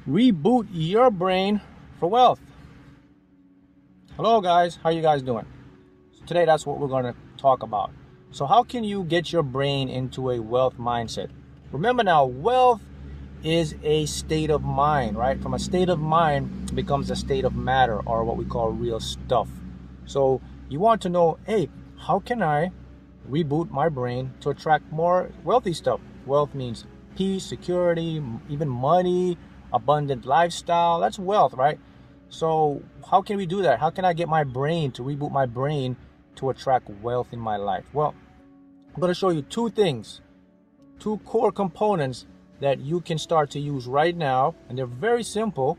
Reboot your brain for wealth. Hello guys, how you guys doing? So today that's what we're going to talk about. So how can you get your brain into a wealth mindset? Remember now, wealth is a state of mind, right? From a state of mind it becomes a state of matter, or what we call real stuff. So you want to know, hey, how can I reboot my brain to attract more wealthy stuff? Wealth means peace, security, even money, abundant lifestyle. That's wealth, right? So how can we do that? How can I get my brain to reboot my brain to attract wealth in my life? Well, I'm going to show you two things, two core components that you can start to use right now. And they're very simple,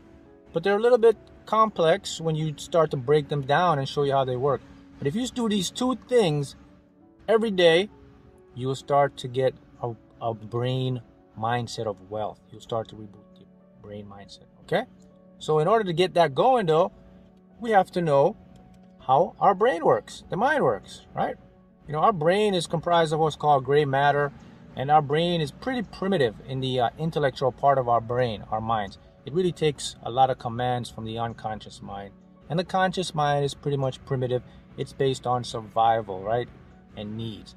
but they're a little bit complex when you start to break them down and show you how they work. But if you just do these two things every day, you'll start to get a brain mindset of wealth. You'll start to reboot your brain mindset, okay? So in order to get that going though, we have to know how our brain works, the mind works, right? You know, our brain is comprised of what's called gray matter, and our brain is pretty primitive in the intellectual part of our brain, our minds. It really takes a lot of commands from the unconscious mind. And the conscious mind is pretty much primitive. It's based on survival, right? And needs.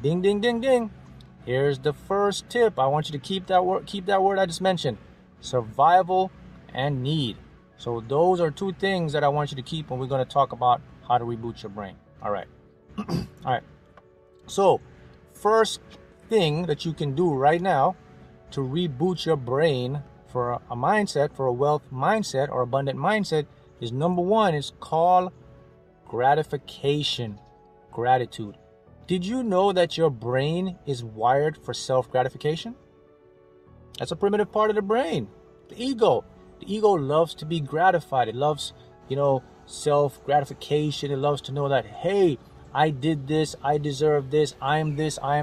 Ding, ding, ding, ding. Here's the first tip. I want you to keep that word I just mentioned. Survival and need. So those are two things that I want you to keep when we're going to talk about how to reboot your brain. All right. All right. So first thing that you can do right now to reboot your brain for a mindset, for a wealth mindset or abundant mindset, is number one, is called gratification, gratitude. Did you know that your brain is wired for self-gratification? That's a primitive part of the brain. The ego. The ego loves to be gratified. It loves, self-gratification. It loves to know that, hey, I did this, I deserve this, I am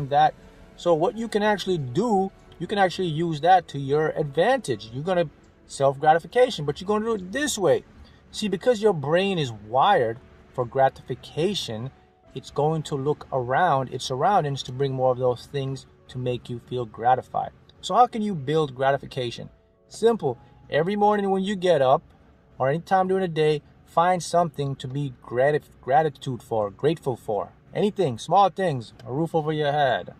that. So what you can actually do, you can actually use that to your advantage. You're going to self-gratification, but you're going to do it this way. See, because your brain is wired for gratification, it's going to look around its surroundings to bring more of those things to make you feel gratified. So how can you build gratification? Simple. Every morning when you get up, or any time during the day, find something to be gratitude for, grateful for. Anything, small things, a roof over your head,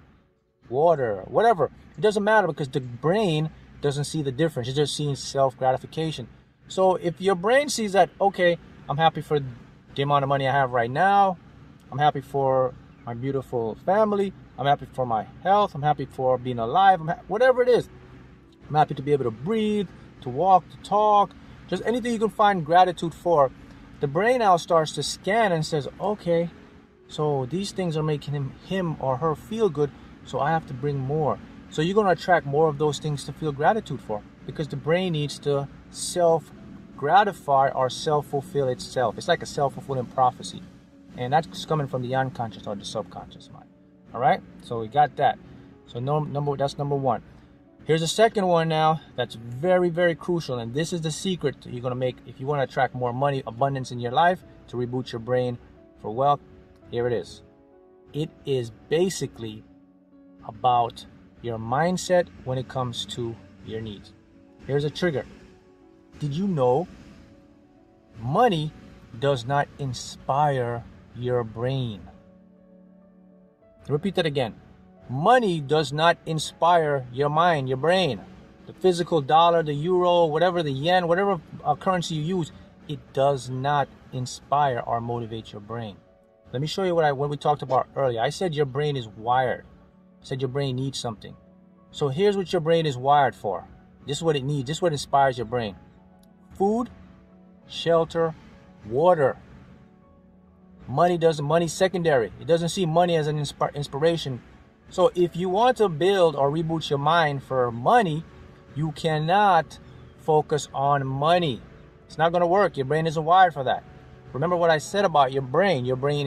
water, whatever. It doesn't matter, because the brain doesn't see the difference. It's just seeing self-gratification. So if your brain sees that, okay, I'm happy for the amount of money I have right now, I'm happy for my beautiful family, I'm happy for my health, I'm happy for being alive, whatever it is. I'm happy to be able to breathe, to walk, to talk, just anything you can find gratitude for. The brain now starts to scan and says, okay, so these things are making him or her feel good, so I have to bring more. So you're going to attract more of those things to feel gratitude for, because the brain needs to self-gratify or self-fulfill itself. It's like a self-fulfilling prophecy. And that's coming from the unconscious or the subconscious mind. All right? So we got that. So that's number one. Here's the second one now that's very, very crucial. And this is the secret you're going to make if you want to attract more money, abundance in your life, to reboot your brain for wealth. Here it is. It is basically about your mindset when it comes to your needs. Here's a trigger. Did you know money does not inspire your brain? Repeat that again. Money does not inspire your mind, your brain. The physical dollar, the euro, whatever, the yen, whatever currency you use, it does not inspire or motivate your brain. Let me show you what we talked about earlier. I said your brain is wired. I said your brain needs something. So here's what your brain is wired for. This is what it needs. This is what inspires your brain. Food, shelter, water. Money's secondary. It doesn't see money as an inspiration. So if you want to build or reboot your mind for money, you cannot focus on money. It's not going to work. Your brain isn't wired for that. Remember what I said about your brain. Your brain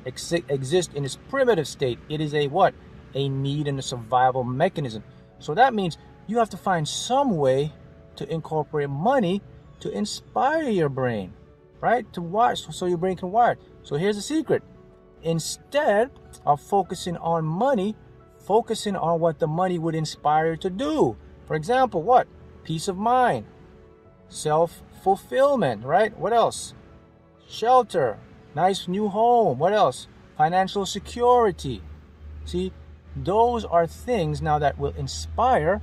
exists in its primitive state. It is a what? A need and a survival mechanism. So that means you have to find some way to incorporate money to inspire your brain, right? To wire, so your brain can wire. So here's the secret. Instead of focusing on money, focusing on what the money would inspire you to do. For example, what? Peace of mind, self-fulfillment, right? What else? Shelter, nice new home. What else? Financial security. See, those are things now that will inspire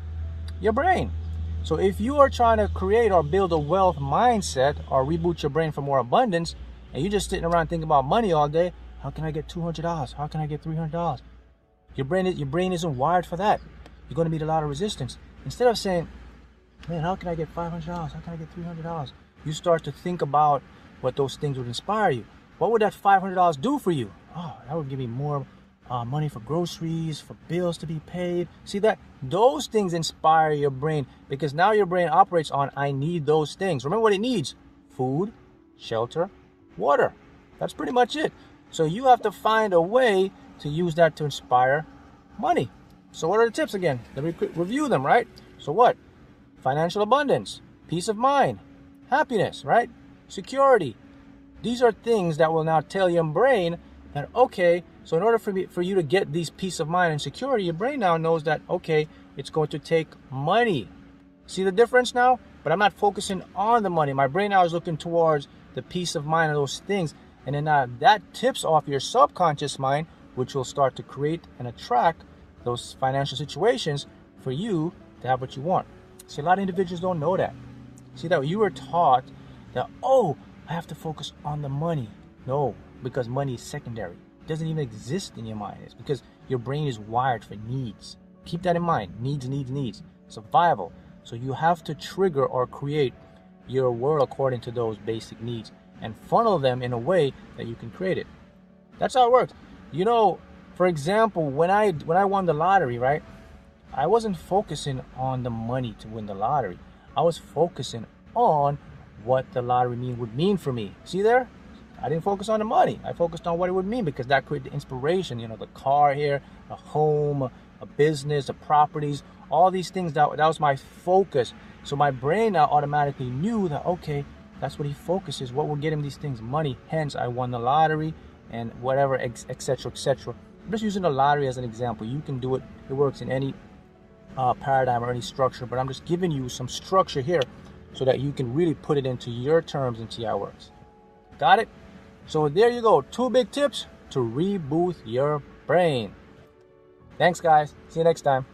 your brain. So if you are trying to create or build a wealth mindset or reboot your brain for more abundance, and you're just sitting around thinking about money all day, how can I get $200? How can I get $300? Your brain isn't wired for that. You're going to meet a lot of resistance. Instead of saying, man, how can I get $500? How can I get $300? You start to think about what those things would inspire you. What would that $500 do for you? Oh, that would give me more money for groceries, for bills to be paid. See that? Those things inspire your brain, because now your brain operates on, I need those things. Remember what it needs: food, shelter, water. That's pretty much it. So you have to find a way to use that to inspire money. So what are the tips again? Let me review them, right? So what? Financial abundance, peace of mind, happiness, right? Security. These are things that will now tell your brain that, okay, so in order for you to get these peace of mind and security, your brain now knows that, okay, it's going to take money. See the difference now? But I'm not focusing on the money. My brain now is looking towards the peace of mind of those things. And then that tips off your subconscious mind, which will start to create and attract those financial situations for you to have what you want. See, a lot of individuals don't know that. See that you were taught that, oh, I have to focus on the money. No, because money is secondary. It doesn't even exist in your mind. It's because your brain is wired for needs. Keep that in mind. Needs. Survival. So you have to trigger or create your world according to those basic needs and funnel them in a way that you can create it. That's how it works. You know, for example, when I won the lottery, right? I wasn't focusing on the money to win the lottery. I was focusing on what the lottery would mean for me. See there? I didn't focus on the money. I focused on what it would mean, because that created the inspiration. You know, the car here, a home, a business, the properties, all these things. That was my focus. So my brain now automatically knew that, okay, that's what he focuses. What will get him these things? Money. Hence, I won the lottery and whatever, etc., etc. I'm just using the lottery as an example. You can do it. It works in any paradigm or any structure, but I'm just giving you some structure here so that you can really put it into your terms and see how it works. Got it? So there you go. 2 big tips to reboot your brain. Thanks, guys. See you next time.